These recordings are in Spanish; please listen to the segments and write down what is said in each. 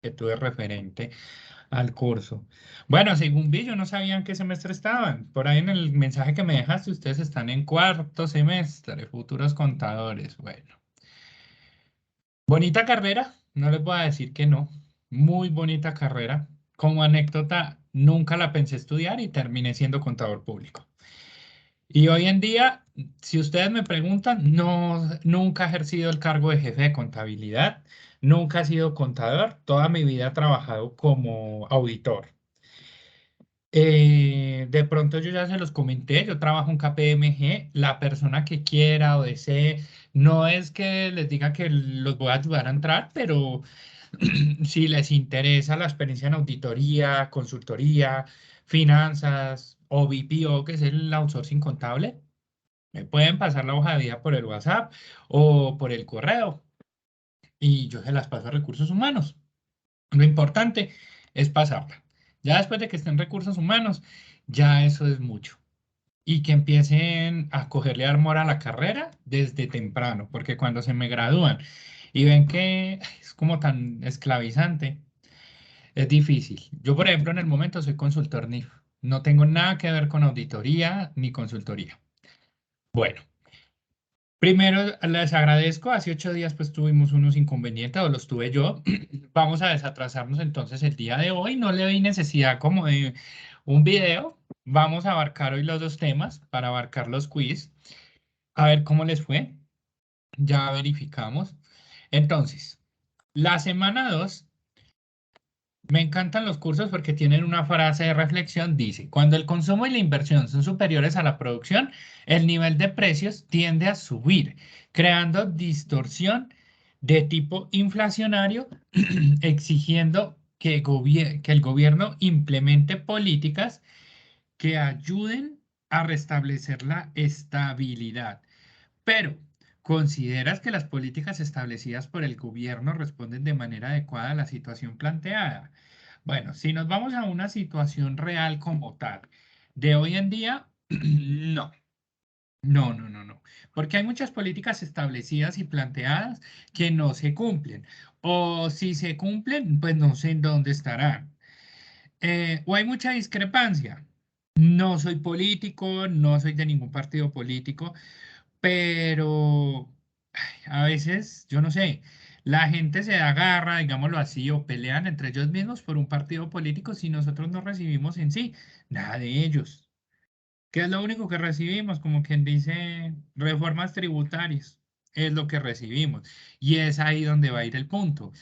que tuve referente al curso. Bueno, según vi, yo no sabía en qué semestre estaban. Por ahí en el mensaje que me dejaste, ustedes están en cuarto semestre, futuros contadores. Bueno, bonita carrera, no les voy a decir que no. Muy bonita carrera. Como anécdota, nunca la pensé estudiar y terminé siendo contador público. Y hoy en día, si ustedes me preguntan, no, nunca he ejercido el cargo de jefe de contabilidad, nunca he sido contador, toda mi vida he trabajado como auditor. De pronto yo ya se los comenté, yo trabajo en KPMG, la persona que quiera o desee, no es que les diga que los voy a ayudar a entrar, pero si les interesa la experiencia en auditoría, consultoría, finanzas o BPO, que es el outsourcing contable, me pueden pasar la hoja de vida por el WhatsApp o por el correo y yo se las paso a recursos humanos. Lo importante es pasarla. Ya después de que estén recursos humanos, ya eso es mucho. Y que empiecen a cogerle amor a la carrera desde temprano, porque cuando se me gradúan y ven que es como tan esclavizante, es difícil. Yo, por ejemplo, en el momento soy consultor NIF. No tengo nada que ver con auditoría ni consultoría. Bueno. Primero, les agradezco. Hace 8 días pues tuvimos unos inconvenientes o los tuve yo. Vamos a desatrasarnos entonces el día de hoy. No le doy necesidad como de un video. Vamos a abarcar hoy los dos temas para abarcar los quiz. A ver cómo les fue. Ya verificamos. Entonces, la semana 2 me encantan los cursos porque tienen una frase de reflexión. Dice, cuando el consumo y la inversión son superiores a la producción, el nivel de precios tiende a subir, creando distorsión de tipo inflacionario, exigiendo que el gobierno implemente políticas que ayuden a restablecer la estabilidad. Pero, ¿consideras que las políticas establecidas por el gobierno responden de manera adecuada a la situación planteada? Bueno, si nos vamos a una situación real como tal, de hoy en día, no, no, porque hay muchas políticas establecidas y planteadas que no se cumplen, o si se cumplen, pues no sé en dónde estarán. O hay mucha discrepancia. No soy político, no soy de ningún partido político, pero a veces, yo no sé, la gente se agarra, digámoslo así, o pelean entre ellos mismos por un partido político si nosotros no recibimos en sí nada de ellos. ¿Qué es lo único que recibimos? Como quien dice, reformas tributarias. Es lo que recibimos. Y es ahí donde va a ir el punto.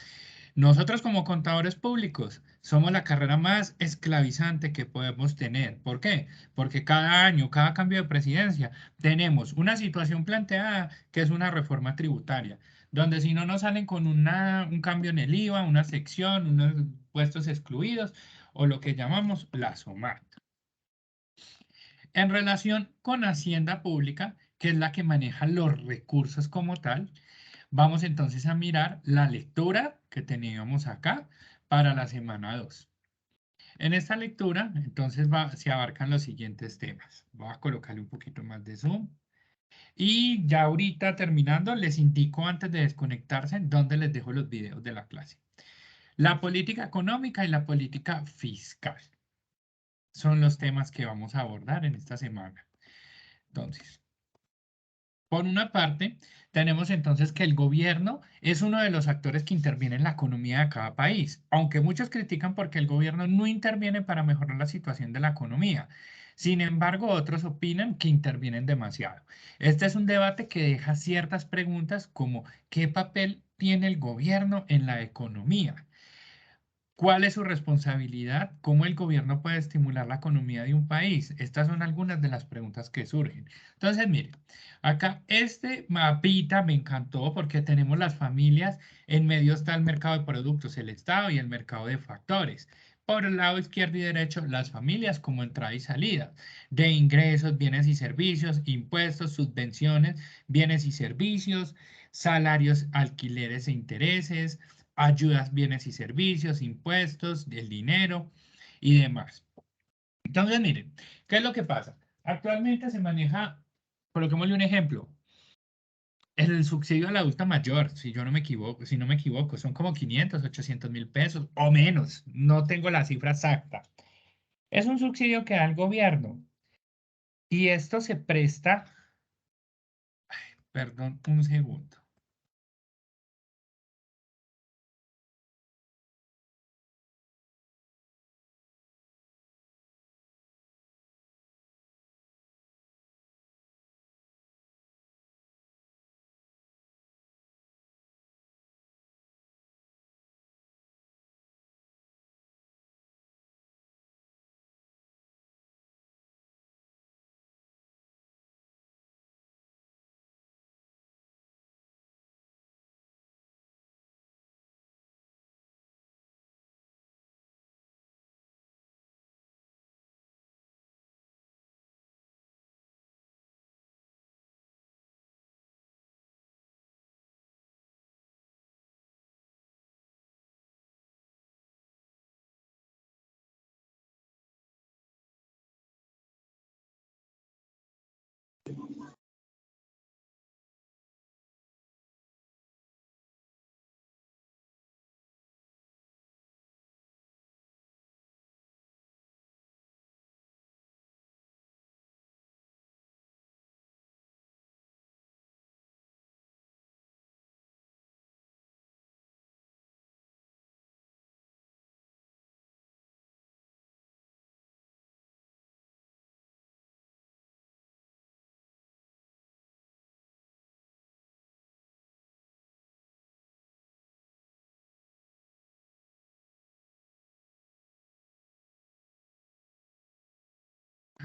Nosotros como contadores públicos somos la carrera más esclavizante que podemos tener. ¿Por qué? Porque cada año, cada cambio de presidencia, tenemos una situación planteada que es una reforma tributaria, donde si no nos salen con un cambio en el IVA, una sección, unos puestos excluidos o lo que llamamos la SOMAT. En relación con Hacienda Pública, que es la que maneja los recursos como tal, vamos entonces a mirar la lectura que teníamos acá para la semana 2. En esta lectura, entonces se abarcan los siguientes temas. Voy a colocarle un poquito más de zoom. Y ya ahorita terminando, les indico antes de desconectarse dónde les dejo los videos de la clase. La política económica y la política fiscal son los temas que vamos a abordar en esta semana. Entonces, por una parte, tenemos entonces que el gobierno es uno de los actores que interviene en la economía de cada país, aunque muchos critican porque el gobierno no interviene para mejorar la situación de la economía. Sin embargo, otros opinan que intervienen demasiado. Este es un debate que deja ciertas preguntas como ¿qué papel tiene el gobierno en la economía? ¿Cuál es su responsabilidad? ¿Cómo el gobierno puede estimular la economía de un país? Estas son algunas de las preguntas que surgen. Entonces, mire, acá este mapita me encantó porque tenemos las familias, en medio está el mercado de productos, el Estado y el mercado de factores. Por el lado izquierdo y derecho, las familias como entrada y salida de ingresos, bienes y servicios, impuestos, subvenciones, bienes y servicios, salarios, alquileres e intereses, ayudas, bienes y servicios, impuestos, el dinero y demás. Entonces, miren, ¿qué es lo que pasa? Actualmente se maneja, coloquémosle un ejemplo, el subsidio al adulto mayor, si no me equivoco, son como 500, 800.000 pesos o menos. No tengo la cifra exacta. Es un subsidio que da el gobierno y esto se presta, perdón, un segundo.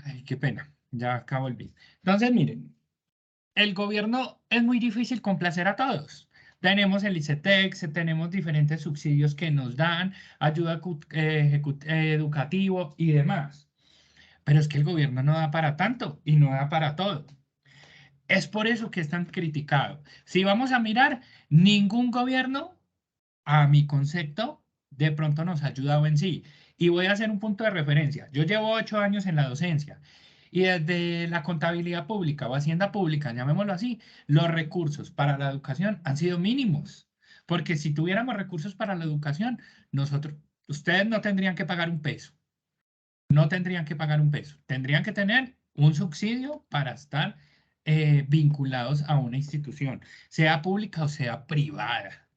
Ay, qué pena, ya acabo el video. Entonces, miren, el gobierno es muy difícil complacer a todos. Tenemos el ICETEX, tenemos diferentes subsidios que nos dan, ayuda educativo y demás. Pero es que el gobierno no da para tanto y no da para todo. Es por eso que es tan criticado. Si vamos a mirar, ningún gobierno, a mi concepto, de pronto nos ha ayudado en sí. Y voy a hacer un punto de referencia. Yo llevo 8 años en la docencia y desde la contabilidad pública o hacienda pública, llamémoslo así, los recursos para la educación han sido mínimos. Porque si tuviéramos recursos para la educación, nosotros, ustedes no tendrían que pagar un peso. No tendrían que pagar un peso. Tendrían que tener un subsidio para estar vinculados a una institución, sea pública o sea privada.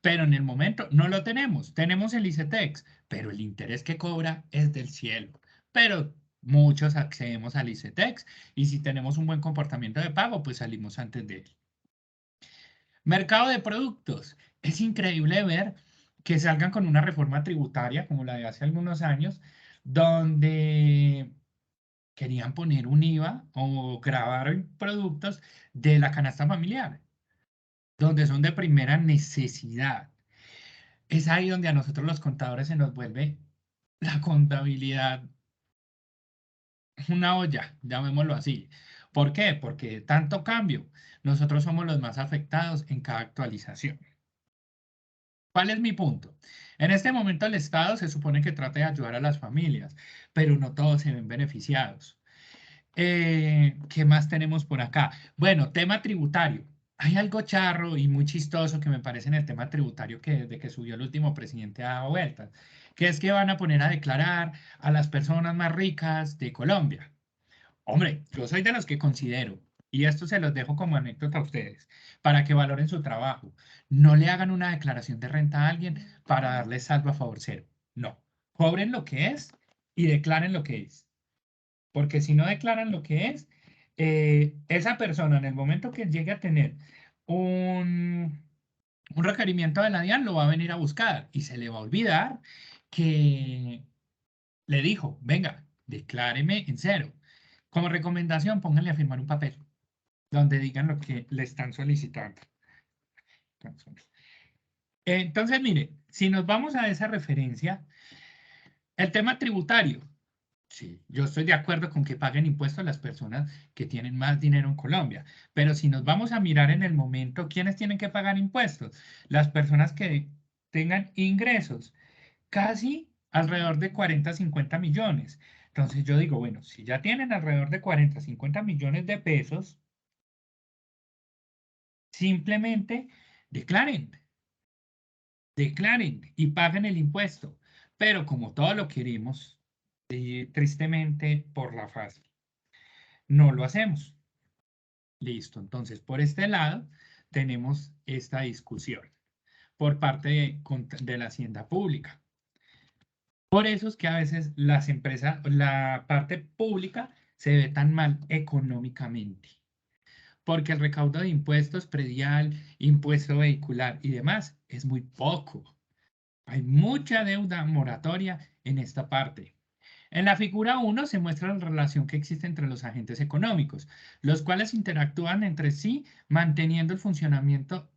Pero en el momento no lo tenemos. Tenemos el ICETEX, pero el interés que cobra es del cielo. Pero muchos accedemos al ICETEX y si tenemos un buen comportamiento de pago, pues salimos antes de él. Mercado de productos. Es increíble ver que salgan con una reforma tributaria como la de hace algunos años, donde querían poner un IVA o grabar productos de la canasta familiar, donde son de primera necesidad. Es ahí donde a nosotros los contadores se nos vuelve la contabilidad una olla, llamémoslo así. ¿Por qué? Porque tanto cambio, nosotros somos los más afectados en cada actualización. ¿Cuál es mi punto? En este momento el Estado se supone que trata de ayudar a las familias, pero no todos se ven beneficiados. ¿Qué más tenemos por acá? Bueno, tema tributario. Hay algo charro y muy chistoso que me parece en el tema tributario que desde que subió el último presidente ha dado vueltas, que es que van a poner a declarar a las personas más ricas de Colombia. Hombre, yo soy de los que considero, y esto se los dejo como anécdota a ustedes, para que valoren su trabajo. No le hagan una declaración de renta a alguien para darle saldo a favor cero. No, cobren lo que es y declaren lo que es. Porque si no declaran lo que es, esa persona en el momento que llegue a tener un, un requerimiento de la DIAN lo va a venir a buscar y se le va a olvidar que le dijo, venga, decláreme en cero. Como recomendación, pónganle a firmar un papel donde digan lo que le están solicitando. Entonces, mire, si nos vamos a esa referencia, el tema tributario. Sí, yo estoy de acuerdo con que paguen impuestos las personas que tienen más dinero en Colombia, pero si nos vamos a mirar en el momento, ¿quiénes tienen que pagar impuestos? Las personas que tengan ingresos, casi alrededor de 40, 50 millones. Entonces yo digo, bueno, si ya tienen alrededor de 40, 50 millones de pesos, Simplemente declaren, declaren y paguen el impuesto. Pero como todo lo queremos, tristemente por la fácil, no lo hacemos. Listo. Entonces, por este lado, tenemos esta discusión por parte de la hacienda pública. Por eso es que a veces las empresas, la parte pública se ve tan mal económicamente, porque el recaudo de impuestos predial, impuesto vehicular y demás es muy poco. Hay mucha deuda moratoria en esta parte. En la figura 1 se muestra la relación que existe entre los agentes económicos, los cuales interactúan entre sí manteniendo el funcionamiento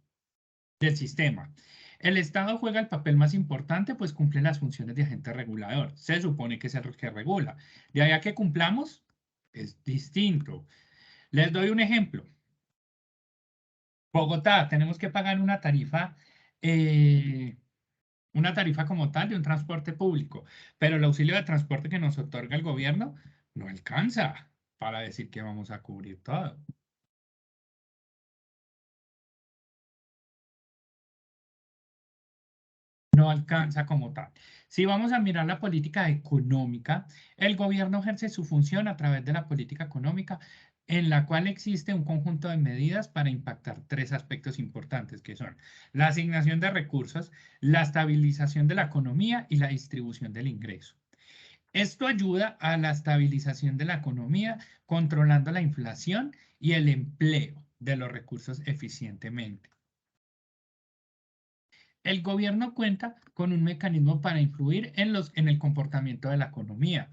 del sistema. El Estado juega el papel más importante, pues cumple las funciones de agente regulador. Se supone que es el que regula. De ahí a que cumplamos, es distinto. Les doy un ejemplo. Bogotá, tenemos que pagar eh, una tarifa como tal de un transporte público, pero el auxilio de transporte que nos otorga el gobierno no alcanza para decir que vamos a cubrir todo. No alcanza como tal. Si vamos a mirar la política económica, el gobierno ejerce su función a través de la política económica, en la cual existe un conjunto de medidas para impactar tres aspectos importantes, que son la asignación de recursos, la estabilización de la economía y la distribución del ingreso. Esto ayuda a la estabilización de la economía, controlando la inflación y el empleo de los recursos eficientemente. El gobierno cuenta con un mecanismo para influir en el comportamiento de la economía,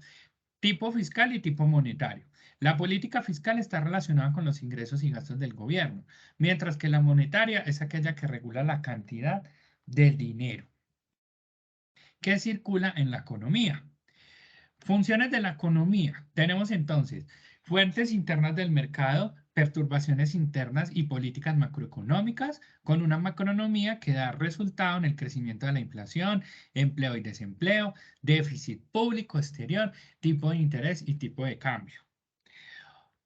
tipo fiscal y tipo monetario. La política fiscal está relacionada con los ingresos y gastos del gobierno, mientras que la monetaria es aquella que regula la cantidad del dinero que circula en la economía. Funciones de la economía. Tenemos entonces fuentes internas del mercado, perturbaciones internas y políticas macroeconómicas, con una macroeconomía que da resultado en el crecimiento de la inflación, empleo y desempleo, déficit público exterior, tipo de interés y tipo de cambio.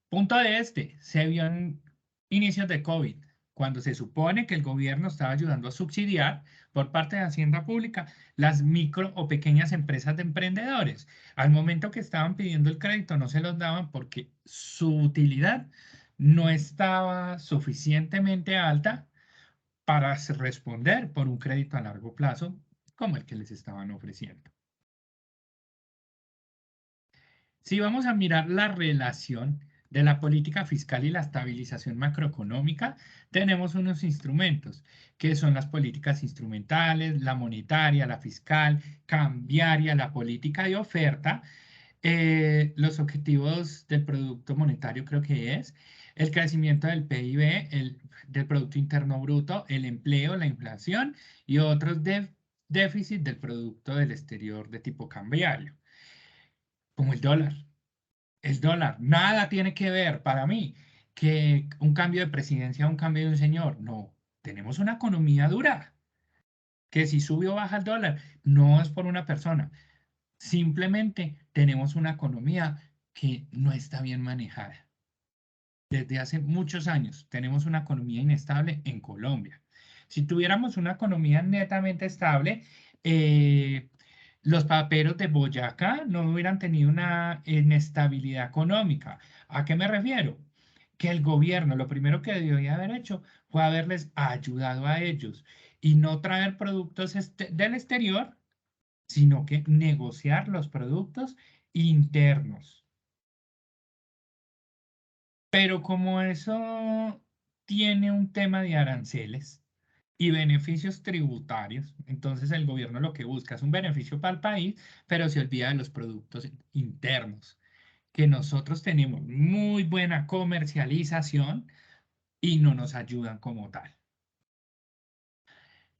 Punto de se vio en inicios de COVID, cuando se supone que el gobierno estaba ayudando a subsidiar por parte de Hacienda Pública las micro o pequeñas empresas de emprendedores. Al momento que estaban pidiendo el crédito no se los daban porque su utilidad no estaba suficientemente alta para responder por un crédito a largo plazo como el que les estaban ofreciendo. Si vamos a mirar la relación de la política fiscal y la estabilización macroeconómica, tenemos unos instrumentos que son las políticas instrumentales, la monetaria, la fiscal, cambiaria, la política de oferta, los objetivos del Producto Monetario creo que es el crecimiento del PIB, del Producto Interno Bruto, el empleo, la inflación y otros déficit del Producto del Exterior de tipo cambiario, como el dólar. El dólar, nada tiene que ver para mí que un cambio de presidencia, un cambio de un señor. No, tenemos una economía dura, que si sube o baja el dólar, no es por una persona. Simplemente tenemos una economía que no está bien manejada. Desde hace muchos años tenemos una economía inestable en Colombia. Si tuviéramos una economía netamente estable, eh, los paperos de Boyacá no hubieran tenido una inestabilidad económica. ¿A qué me refiero? Que el gobierno lo primero que debió haber hecho fue haberles ayudado a ellos y no traer productos del exterior, sino que negociar los productos internos. Pero como eso tiene un tema de aranceles y beneficios tributarios, entonces el gobierno lo que busca es un beneficio para el país, pero se olvida de los productos internos, que nosotros tenemos muy buena comercialización y no nos ayudan como tal.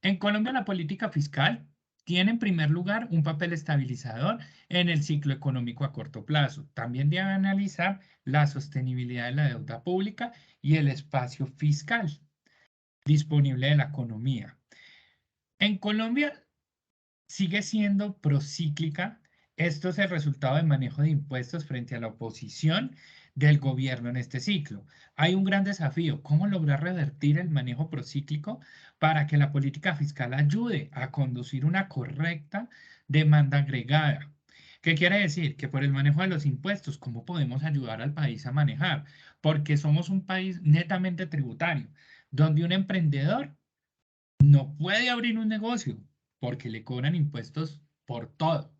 En Colombia, la política fiscal tiene en primer lugar un papel estabilizador en el ciclo económico a corto plazo. También debe analizar la sostenibilidad de la deuda pública y el espacio fiscal disponible de la economía. En Colombia sigue siendo procíclica. Esto es el resultado del manejo de impuestos frente a la oposición del gobierno en este ciclo. Hay un gran desafío, ¿cómo lograr revertir el manejo procíclico para que la política fiscal ayude a conducir una correcta demanda agregada? ¿Qué quiere decir? Que por el manejo de los impuestos, ¿cómo podemos ayudar al país a manejar? Porque somos un país netamente tributario, donde un emprendedor no puede abrir un negocio porque le cobran impuestos por todo.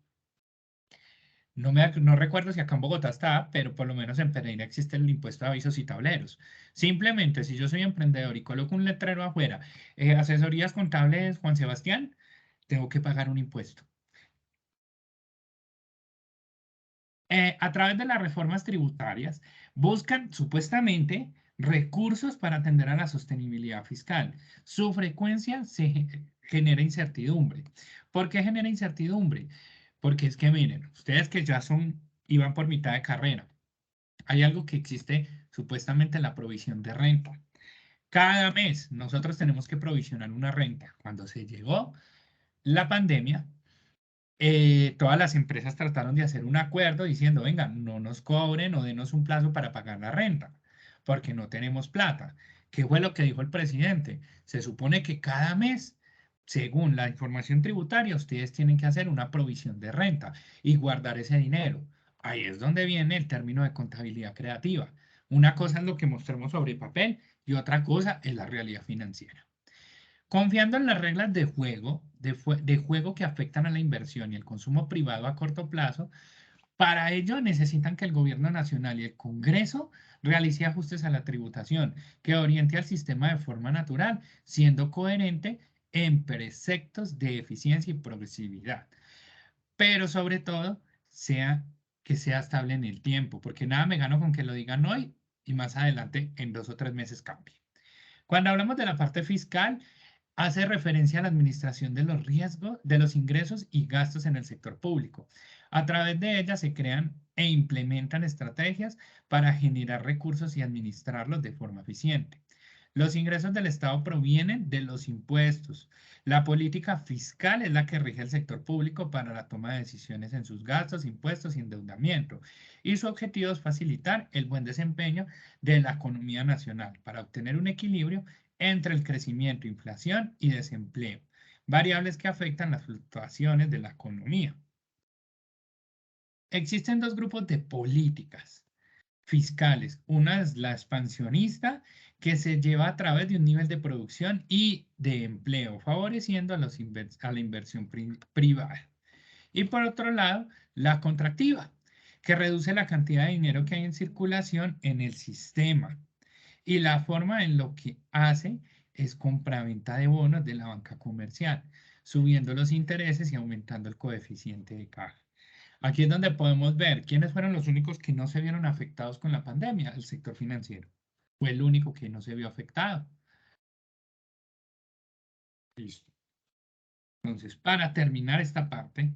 No recuerdo si acá en Bogotá está, pero por lo menos en Pereira existe el impuesto de avisos y tableros. Simplemente, si yo soy emprendedor y coloco un letrero afuera, asesorías contables Juan Sebastián, tengo que pagar un impuesto. A través de las reformas tributarias, buscan supuestamente recursos para atender a la sostenibilidad fiscal. Su frecuencia genera incertidumbre. ¿Por qué genera incertidumbre? Porque es que miren, ustedes que ya iban por mitad de carrera, hay algo que existe supuestamente la provisión de renta. Cada mes nosotros tenemos que provisionar una renta. Cuando se llegó la pandemia, todas las empresas trataron de hacer un acuerdo diciendo, venga, no nos cobren o denos un plazo para pagar la renta, porque no tenemos plata. ¿Qué fue lo que dijo el presidente? Se supone que cada mes, según la información tributaria, ustedes tienen que hacer una provisión de renta y guardar ese dinero. Ahí es donde viene el término de contabilidad creativa. Una cosa es lo que mostramos sobre papel y otra cosa es la realidad financiera. Confiando en las reglas de juego, de juego que afectan a la inversión y el consumo privado a corto plazo, para ello necesitan que el gobierno nacional y el Congreso realice ajustes a la tributación, que oriente al sistema de forma natural, siendo coherente en preceptos de eficiencia y progresividad. Pero sobre todo, que sea estable en el tiempo, porque nada me gano con que lo digan hoy y más adelante en 2 o 3 meses cambie. Cuando hablamos de la parte fiscal, hace referencia a la administración de los riesgos, de los ingresos y gastos en el sector público. A través de ella se crean e implementan estrategias para generar recursos y administrarlos de forma eficiente. Los ingresos del Estado provienen de los impuestos. La política fiscal es la que rige el sector público para la toma de decisiones en sus gastos, impuestos y endeudamiento. Y su objetivo es facilitar el buen desempeño de la economía nacional para obtener un equilibrio entre el crecimiento, inflación y desempleo, variables que afectan las fluctuaciones de la economía. Existen dos grupos de políticas fiscales. Una es la expansionista, que se lleva a través de un nivel de producción y de empleo, favoreciendo a, a la inversión privada. Y por otro lado, la contractiva, que reduce la cantidad de dinero que hay en circulación en el sistema. Y la forma en lo que hace es compraventa de bonos de la banca comercial, subiendo los intereses y aumentando el coeficiente de caja. Aquí es donde podemos ver quiénes fueron los únicos que no se vieron afectados con la pandemia, el sector financiero. Fue el único que no se vio afectado. Listo. Entonces, para terminar esta parte,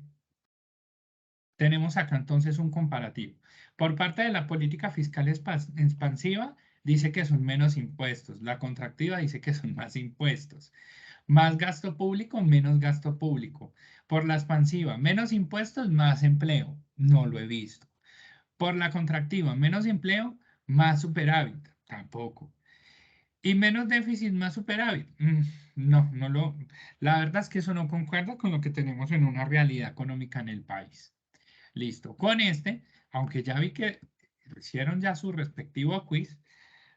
tenemos acá entonces un comparativo. Por parte de la política fiscal expansiva, dice que son menos impuestos. La contractiva dice que son más impuestos. Más gasto público, menos gasto público. Por la expansiva, menos impuestos, más empleo. No lo he visto. Por la contractiva, menos empleo, más superávit. Tampoco. Y menos déficit, más superávit. No, no lo. La verdad es que eso no concuerda con lo que tenemos en una realidad económica en el país. Listo. Con este, aunque ya vi que hicieron ya su respectivo quiz,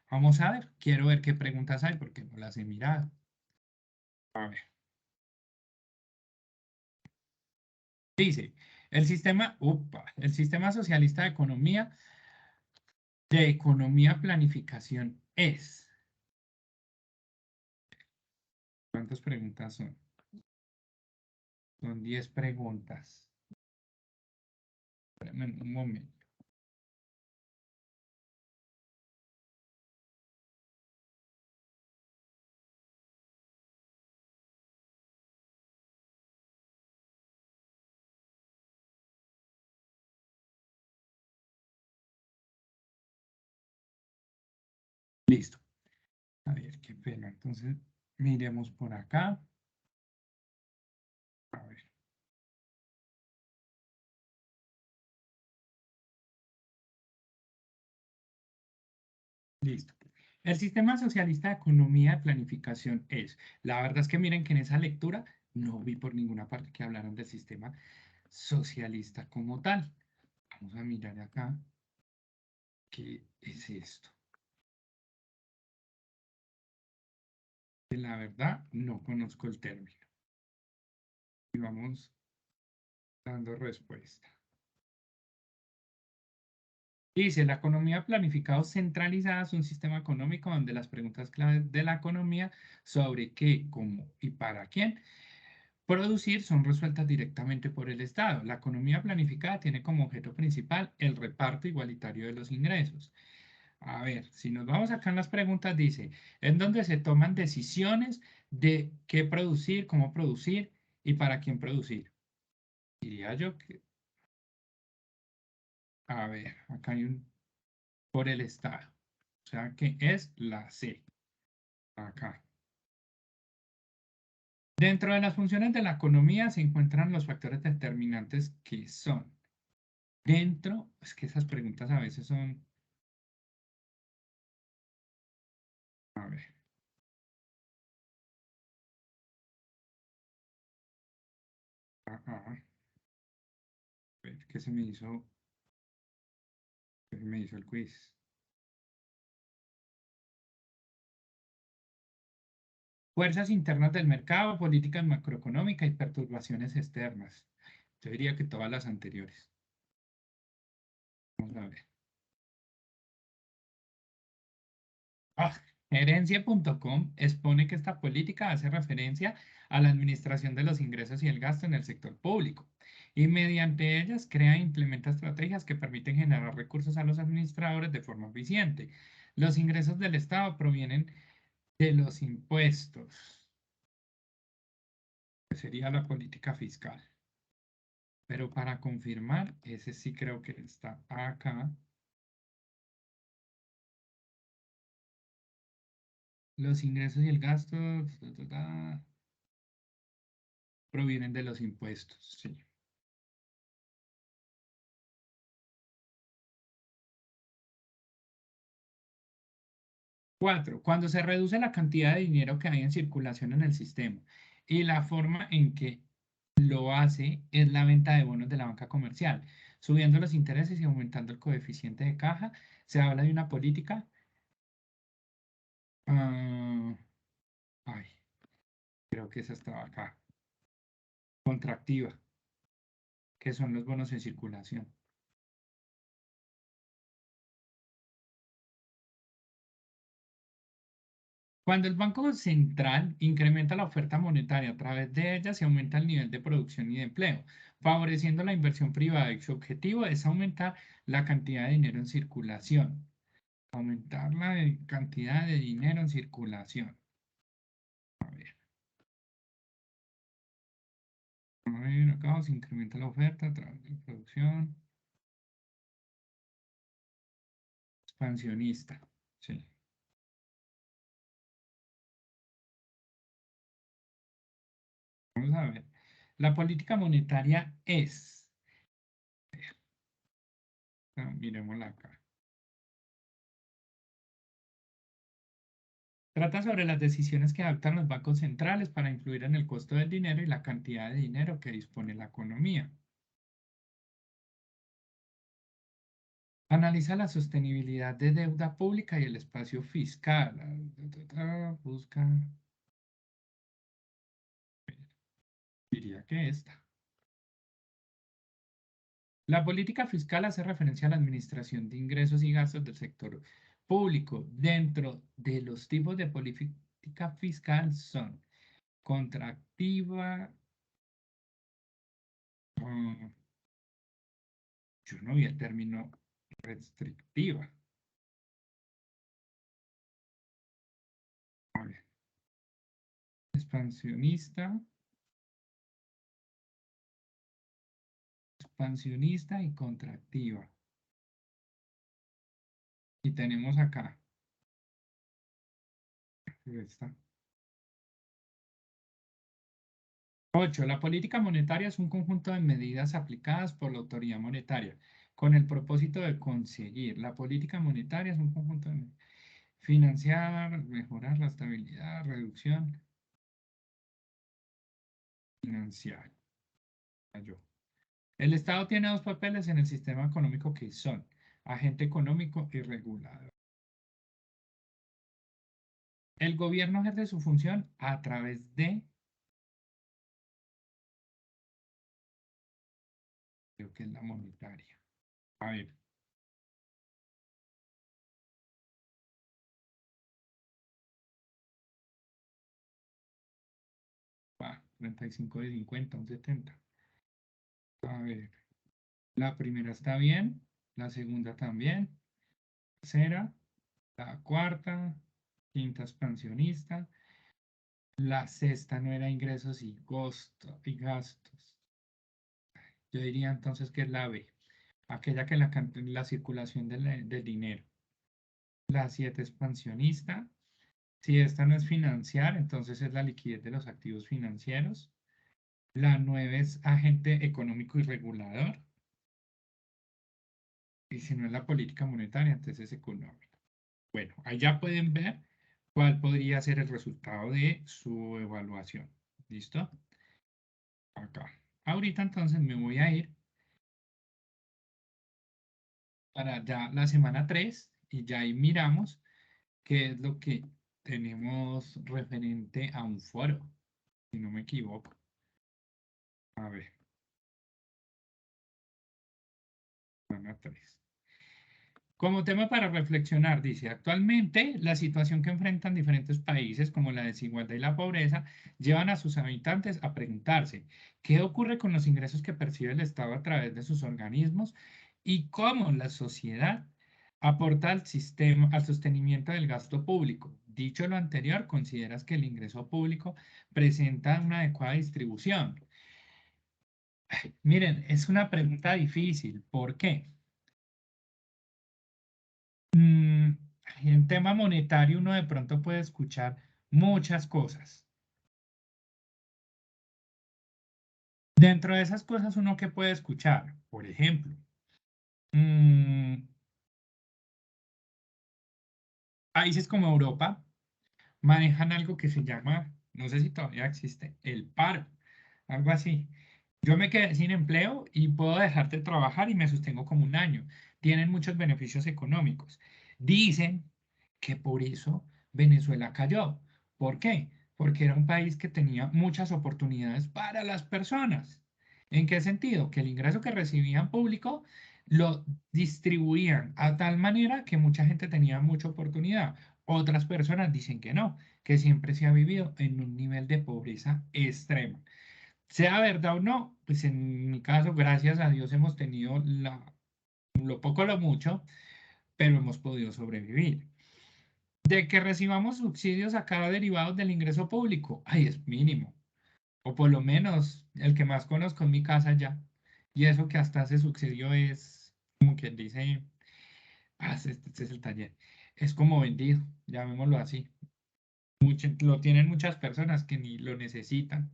vamos a ver. Quiero ver qué preguntas hay porque no las he mirado. A ver. Dice, el sistema socialista de economía planificación es. ¿Cuántas preguntas son? Son 10 preguntas. Espérame un momento. Listo. A ver, qué pena. Entonces, miremos por acá. A ver. Listo. El sistema socialista de economía de planificación es, la verdad es que miren que en esa lectura no vi por ninguna parte que hablaran del sistema socialista como tal. Vamos a mirar acá, ¿qué es esto? Que la verdad no conozco el término. Y vamos dando respuesta. Dice, la economía planificada o centralizada es un sistema económico donde las preguntas claves de la economía sobre qué, cómo y para quién producir son resueltas directamente por el Estado. La economía planificada tiene como objeto principal el reparto igualitario de los ingresos. A ver, si nos vamos acá en las preguntas, dice, en donde se toman decisiones de qué producir, cómo producir y para quién producir. Diría yo que, a ver, acá hay un por el Estado. O sea que es la C, acá. Dentro de las funciones de la economía se encuentran los factores determinantes que son. Dentro, es que esas preguntas a veces son, a ver, a ver, ¿qué se me hizo? ¿Qué se me hizo el quiz? Fuerzas internas del mercado, políticas macroeconómicas y perturbaciones externas. Yo diría que todas las anteriores. Vamos a ver. Ah, Gerencia.com expone que esta política hace referencia a la administración de los ingresos y el gasto en el sector público y mediante ellas crea e implementa estrategias que permiten generar recursos a los administradores de forma eficiente. Los ingresos del Estado provienen de los impuestos, que sería la política fiscal. Pero para confirmar, ese sí creo que está acá. Los ingresos y el gasto provienen de los impuestos, sí. 4. Cuando se reduce la cantidad de dinero que hay en circulación en el sistema y la forma en que lo hace es la venta de bonos de la banca comercial, subiendo los intereses y aumentando el coeficiente de caja, se habla de una política, ah, ay, creo que esa estaba acá, contractiva, que son los bonos en circulación. Cuando el Banco Central incrementa la oferta monetaria a través de ella, se aumenta el nivel de producción y de empleo, favoreciendo la inversión privada y su objetivo es aumentar la cantidad de dinero en circulación. Aumentar la cantidad de dinero en circulación. A ver, acá se incrementa la oferta a través de la producción expansionista. Sí, vamos a ver. La política monetaria es, miremosla acá. Trata sobre las decisiones que adoptan los bancos centrales para influir en el costo del dinero y la cantidad de dinero que dispone la economía. Analiza la sostenibilidad de deuda pública y el espacio fiscal. Busca, diría que esta. La política fiscal hace referencia a la administración de ingresos y gastos del sector público. Dentro de los tipos de política fiscal son contractiva, ah, yo no vi el término restrictiva. A ver, expansionista, expansionista y contractiva. Y tenemos acá, esta. 8. La política monetaria es un conjunto de medidas aplicadas por la autoridad monetaria con el propósito de conseguir. La política monetaria es un conjunto de medidas. Financiar, mejorar la estabilidad, reducción, financiar. Yo. El Estado tiene dos papeles en el sistema económico que son agente económico y regulador. El gobierno ejerce su función a través de, creo que es la monetaria. A ver, va, 35 de 50, un 70. A ver, la primera está bien, la segunda también, tercera, la cuarta, quinta expansionista, la sexta no era ingresos y gastos. Yo diría entonces que es la B, aquella que la circulación del dinero. La 7 expansionista. Si esta no es financiar, entonces es la liquidez de los activos financieros. La 9 es agente económico y regulador. Y si no es la política monetaria, entonces es económica. Bueno, ahí ya pueden ver cuál podría ser el resultado de su evaluación. ¿Listo? Acá. Ahorita entonces me voy a ir para ya la semana 3 y ya ahí miramos qué es lo que tenemos referente a un foro, si no me equivoco. A ver, semana 3. Como tema para reflexionar, dice, actualmente la situación que enfrentan diferentes países como la desigualdad y la pobreza llevan a sus habitantes a preguntarse qué ocurre con los ingresos que percibe el Estado a través de sus organismos y cómo la sociedad aporta al sistema, al sostenimiento del gasto público. Dicho lo anterior, ¿consideras que el ingreso público presenta una adecuada distribución? Miren, es una pregunta difícil. ¿Por qué? Mm, en tema monetario uno de pronto puede escuchar muchas cosas. Dentro de esas cosas uno que puede escuchar, por ejemplo, mm, países como Europa manejan algo que se llama, no sé si todavía existe, el paro, algo así. Yo me quedé sin empleo y puedo dejar de trabajar y me sostengo como un año. Tienen muchos beneficios económicos. Dicen que por eso Venezuela cayó. ¿Por qué? Porque era un país que tenía muchas oportunidades para las personas. ¿En qué sentido? Que el ingreso que recibían público lo distribuían a tal manera que mucha gente tenía mucha oportunidad. Otras personas dicen que no, que siempre se ha vivido en un nivel de pobreza extrema. Sea verdad o no, pues en mi caso, gracias a Dios, hemos tenido lo poco o lo mucho, pero hemos podido sobrevivir. De que recibamos subsidios acá derivados del ingreso público, ay, es mínimo, o por lo menos el que más conozco en mi casa ya. Y eso que hasta ese subsidio es, como quien dice, este es el taller, es como vendido, llamémoslo así. Lo tienen muchas personas que ni lo necesitan,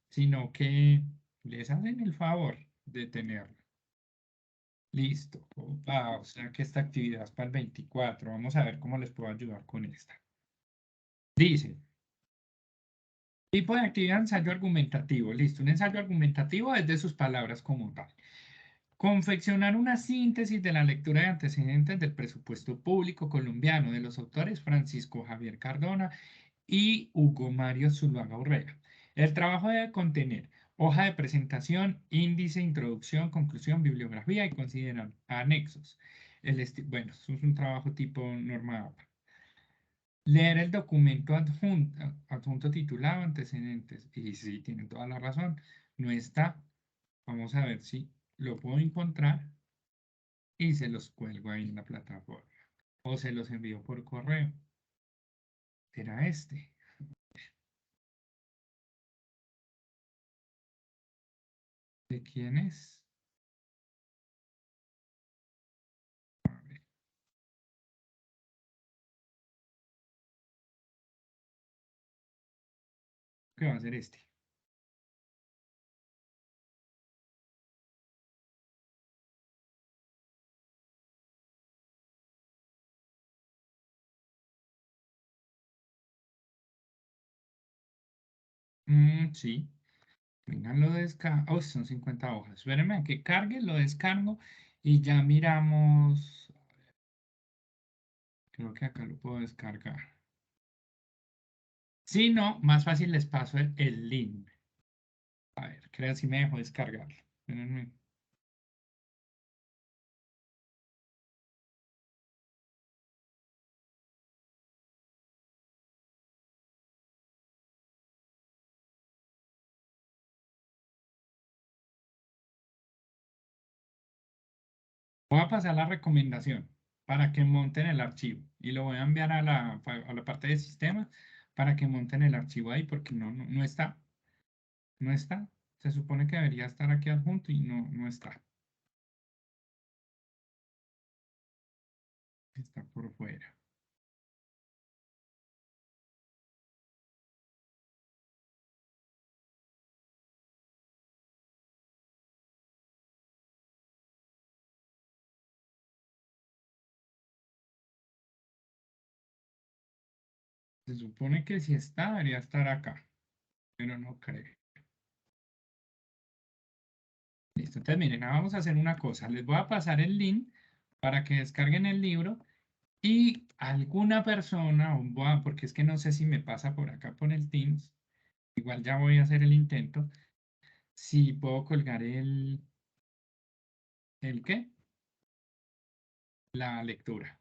sino que les hacen el favor de tenerlo. Listo. Opa, o sea que esta actividad es para el 24. Vamos a ver cómo les puedo ayudar con esta. Dice, tipo de actividad, ensayo argumentativo. Listo, un ensayo argumentativo es de sus palabras como tal. Confeccionar una síntesis de la lectura de antecedentes del presupuesto público colombiano de los autores Francisco Javier Cardona y Hugo Mario Zuluaga Urrea. El trabajo debe contener hoja de presentación, índice, introducción, conclusión, bibliografía y considerar anexos. Bueno, eso es un trabajo tipo norma APA. Leer el documento adjunto titulado antecedentes. Y sí, tienen toda la razón. No está. Vamos a ver si lo puedo encontrar y se los cuelgo ahí en la plataforma. O se los envío por correo. Era este. ¿De quién es? A ver, ¿qué va a ser este? Sí. Venga, lo descargo. Oh, son 50 hojas. Espérenme a que cargue, lo descargo y ya miramos. Creo que acá lo puedo descargar. Si no, más fácil les paso el link. A ver, creo si me dejo descargarlo. Espérenme. Voy a pasar la recomendación para que monten el archivo y lo voy a enviar a la parte de sistema para que monten el archivo ahí porque no está, no está. Se supone que debería estar aquí adjunto y no está, está por fuera. Se supone que si está, debería estar acá, pero no creo. Listo, entonces miren, ahora vamos a hacer una cosa. Les voy a pasar el link para que descarguen el libro y alguna persona, porque es que no sé si me pasa por acá por el Teams, igual ya voy a hacer el intento, si puedo colgar ¿el qué? La lectura.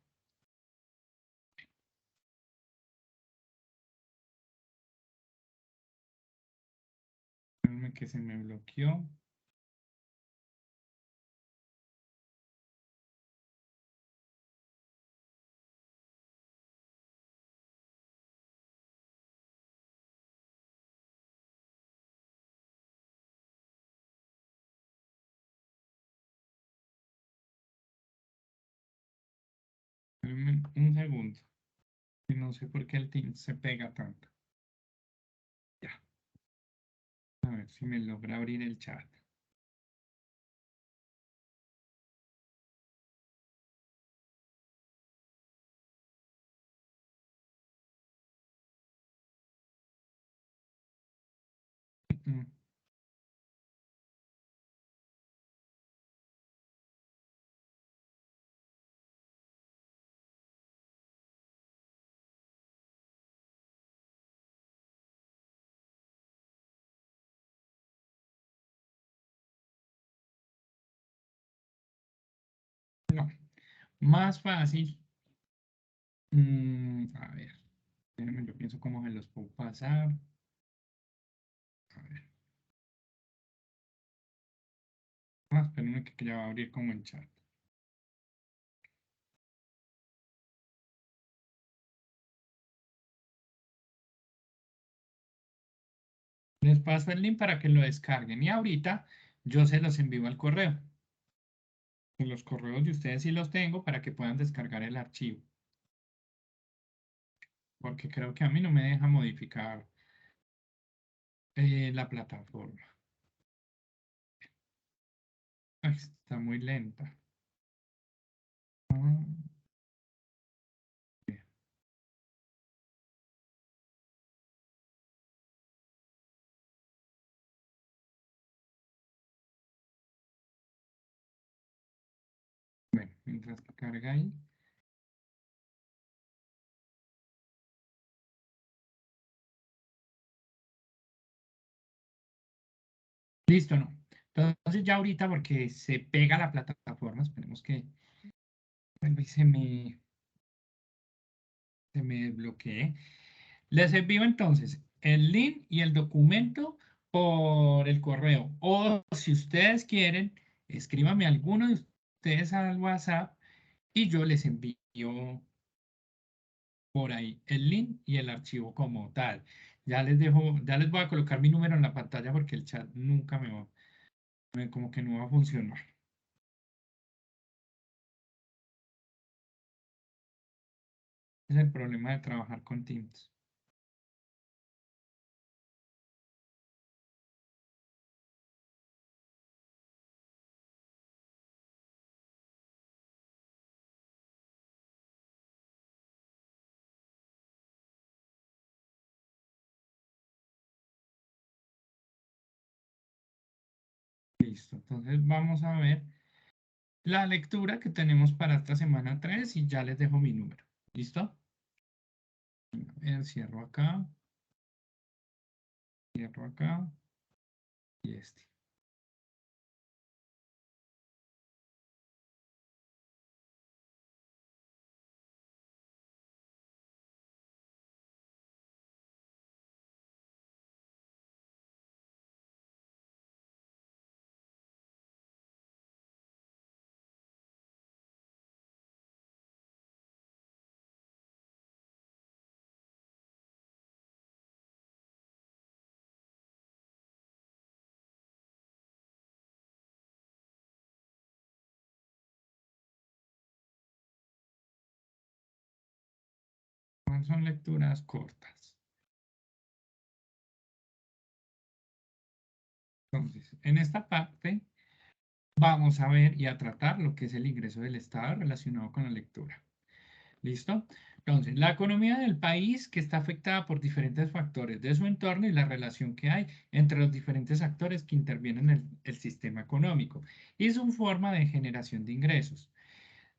Espérenme que se me bloqueó. Espérenme un segundo. Que no sé por qué el Teams se pega tanto. Ya, a ver si me logra abrir el chat. Mm, No, más fácil. A ver, espérenme, yo pienso cómo se los puedo pasar. A ver, espérenme que ya va a abrir como el chat. Les paso el link para que lo descarguen y ahorita yo se los envío al correo. En los correos de ustedes sí los tengo para que puedan descargar el archivo, porque creo que a mí no me deja modificar la plataforma. Ay, está muy lenta. Ah, bien. Bueno, mientras que carga ahí. Listo, ¿no? Entonces ya ahorita porque se pega la plataforma, esperemos que vuelva y se me desbloquee. Les envío entonces el link y el documento por el correo. O si ustedes quieren, escríbame alguno de ustedes al WhatsApp y yo les envío por ahí el link y el archivo como tal. Ya les dejo, ya les voy a colocar mi número en la pantalla porque el chat nunca como que no va a funcionar. Es el problema de trabajar con Teams. Listo. Entonces vamos a ver la lectura que tenemos para esta semana 3 y ya les dejo mi número. ¿Listo? Cierro acá, cierro acá y este. Son lecturas cortas. Entonces, en esta parte vamos a ver y a tratar lo que es el ingreso del Estado relacionado con la lectura. ¿Listo? Entonces, la economía del país que está afectada por diferentes factores de su entorno y la relación que hay entre los diferentes actores que intervienen en el sistema económico y su forma de generación de ingresos.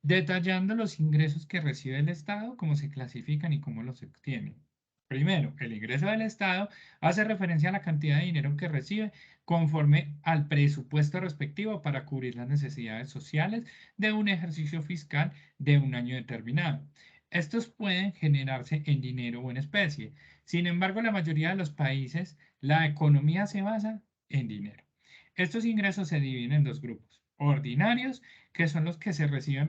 Detallando los ingresos que recibe el Estado, cómo se clasifican y cómo los obtienen. Primero, el ingreso del Estado hace referencia a la cantidad de dinero que recibe conforme al presupuesto respectivo para cubrir las necesidades sociales de un ejercicio fiscal de un año determinado. Estos pueden generarse en dinero o en especie. Sin embargo, en la mayoría de los países, la economía se basa en dinero. Estos ingresos se dividen en dos grupos: ordinarios, que son los que se reciben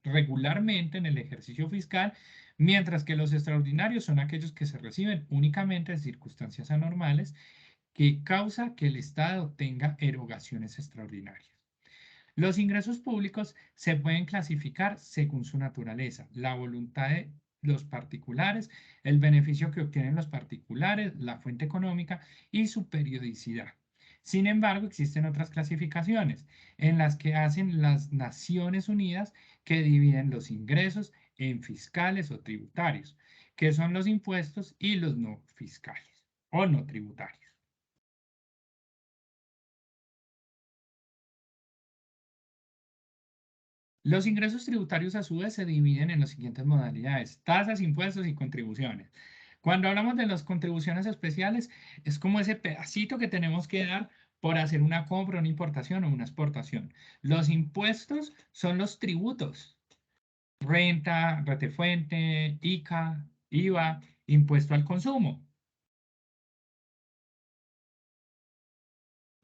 regularmente en el ejercicio fiscal, mientras que los extraordinarios son aquellos que se reciben únicamente en circunstancias anormales que causa que el Estado tenga erogaciones extraordinarias. Los ingresos públicos se pueden clasificar según su naturaleza, la voluntad de los particulares, el beneficio que obtienen los particulares, la fuente económica y su periodicidad. Sin embargo, existen otras clasificaciones en las que hacen las Naciones Unidas, que dividen los ingresos en fiscales o tributarios, que son los impuestos, y los no fiscales o no tributarios. Los ingresos tributarios a su vez se dividen en las siguientes modalidades: tasas, impuestos y contribuciones. Cuando hablamos de las contribuciones especiales, es como ese pedacito que tenemos que dar por hacer una compra, una importación o una exportación. Los impuestos son los tributos: renta, retefuente, ICA, IVA, impuesto al consumo.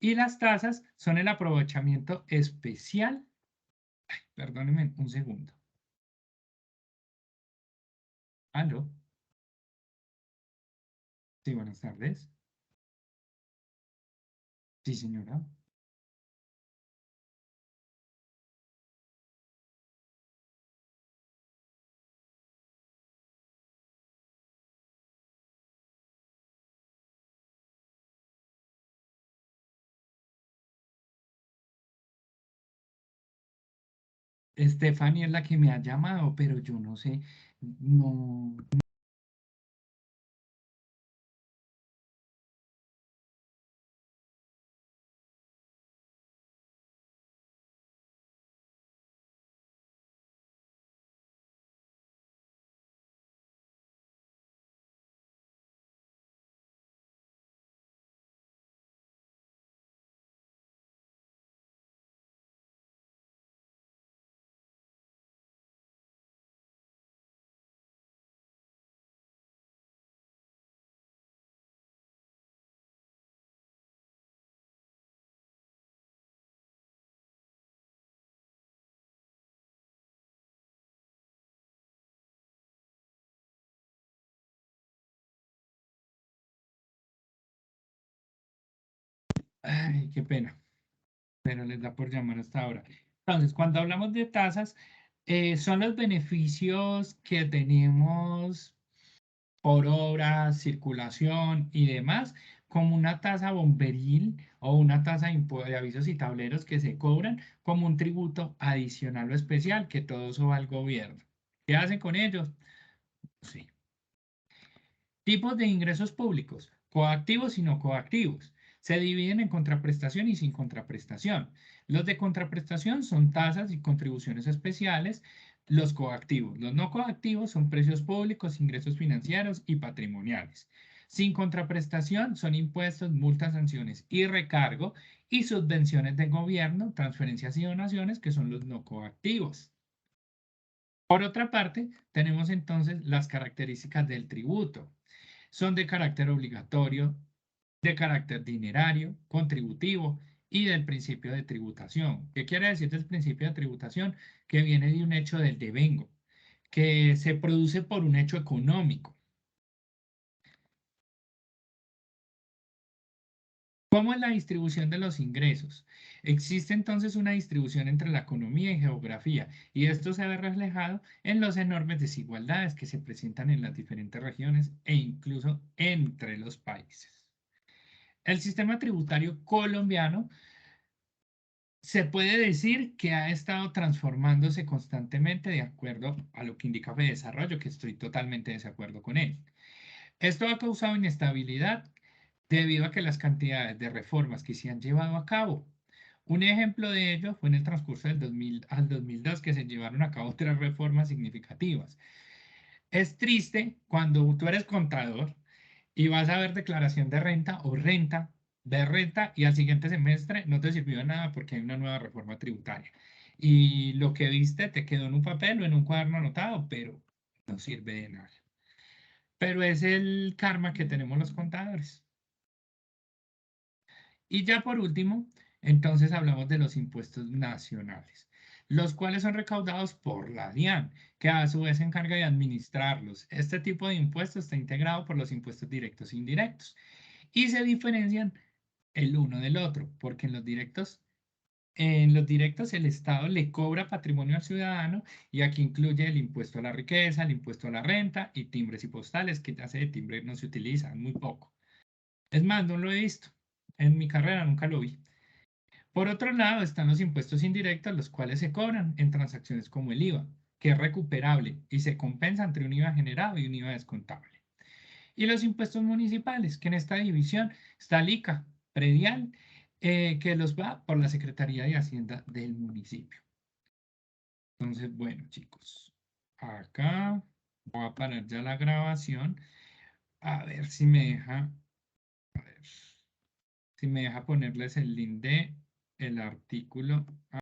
Y las tasas son el aprovechamiento especial. Perdónenme un segundo. ¿Aló? Sí, buenas tardes. Sí, señora. Stephanie es la que me ha llamado, pero yo no sé, no. Ay, qué pena, pero les da por llamar hasta ahora. Entonces, cuando hablamos de tasas, son los beneficios que tenemos por obra, circulación y demás, como una tasa bomberil o una tasa de avisos y tableros que se cobran como un tributo adicional o especial que todo eso va al gobierno. ¿Qué hacen con ellos? Sí. Tipos de ingresos públicos: coactivos y no coactivos. Se dividen en contraprestación y sin contraprestación. Los de contraprestación son tasas y contribuciones especiales, los coactivos. Los no coactivos son precios públicos, ingresos financieros y patrimoniales. Sin contraprestación son impuestos, multas, sanciones y recargo y subvenciones de gobierno, transferencias y donaciones, que son los no coactivos. Por otra parte, tenemos entonces las características del tributo. Son de carácter obligatorio, de carácter dinerario, contributivo y del principio de tributación. ¿Qué quiere decir del principio de tributación? Que viene de un hecho del devengo, que se produce por un hecho económico. ¿Cómo es la distribución de los ingresos? Existe entonces una distribución entre la economía y geografía, y esto se ve reflejado en las enormes desigualdades que se presentan en las diferentes regiones e incluso entre los países. El sistema tributario colombiano se puede decir que ha estado transformándose constantemente de acuerdo a lo que indica Desarrollo, que estoy totalmente de desacuerdo con él. Esto ha causado inestabilidad debido a que las cantidades de reformas que se han llevado a cabo. Un ejemplo de ello fue en el transcurso del 2000 al 2002 que se llevaron a cabo tres reformas significativas. Es triste cuando tú eres contador y vas a ver declaración de renta o renta de renta y al siguiente semestre no te sirvió de nada porque hay una nueva reforma tributaria. Y lo que viste te quedó en un papel o en un cuaderno anotado, pero no sirve de nada. Pero es el karma que tenemos los contadores. Y ya por último, entonces hablamos de los impuestos nacionales, los cuales son recaudados por la DIAN, que a su vez se encarga de administrarlos. Este tipo de impuestos está integrado por los impuestos directos e indirectos y se diferencian el uno del otro, porque en los directos el Estado le cobra patrimonio al ciudadano y aquí incluye el impuesto a la riqueza, el impuesto a la renta y timbres y postales, que ya de timbre no se utiliza, muy poco. Es más, no lo he visto. En mi carrera nunca lo vi. Por otro lado, están los impuestos indirectos, los cuales se cobran en transacciones como el IVA, que es recuperable y se compensa entre un IVA generado y un IVA descontable. Y los impuestos municipales, que en esta división está el ICA, predial, que los va por la Secretaría de Hacienda del municipio. Entonces, bueno, chicos, acá voy a parar ya la grabación. A ver si me deja, a ver, si me deja ponerles el link de el artículo.